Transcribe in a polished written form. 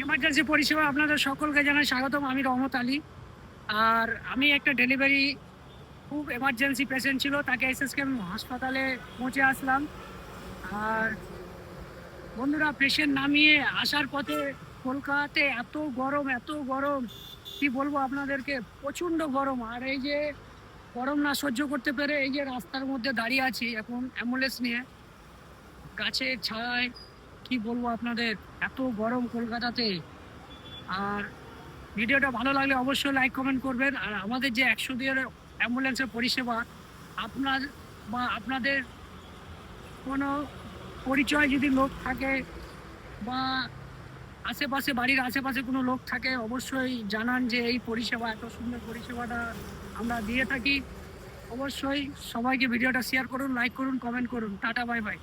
Emergency পরিষেবা আপনাদের সকলকে জানাই স্বাগতম। আমি রহমত আলী। আর আমি একটা ডেলিভারি খুব এমার্জেন্সি পেশেন্ট ছিল, তাকে এসএসকেএম হাসপাতালে পৌঁছে আসলাম। আর বন্ধুরা, পেশেন্ট নামিয়ে আসার পথে কলকাতাতে এত গরম, এত গরম, কি বলবো আপনাদেরকে, প্রচণ্ড গরম। আর এই যে গরম না সহ্য করতে পেরে এই যে রাস্তার মধ্যে দাঁড়িয়ে আছি এখন অ্যাম্বুলেন্স নিয়ে, গাছের ছায়, কি বলবো আপনাদের, এত গরম কলকাতাতে। আর ভিডিওটা ভালো লাগলে অবশ্যই লাইক কমেন্ট করবেন। আর আমাদের যে 100 দিনের অ্যাম্বুলেন্সের পরিষেবা, আপনার বা আপনাদের কোনো পরিচয় যদি লোক থাকে বা আশেপাশে, বাড়ির আশেপাশে কোনো লোক থাকে, অবশ্যই জানান যে এই পরিষেবা, এত সুন্দর পরিষেবাটা আমরা দিয়ে থাকি। অবশ্যই সবাইকে ভিডিওটা শেয়ার করুন, লাইক করুন, কমেন্ট করুন। Tata, bye bye.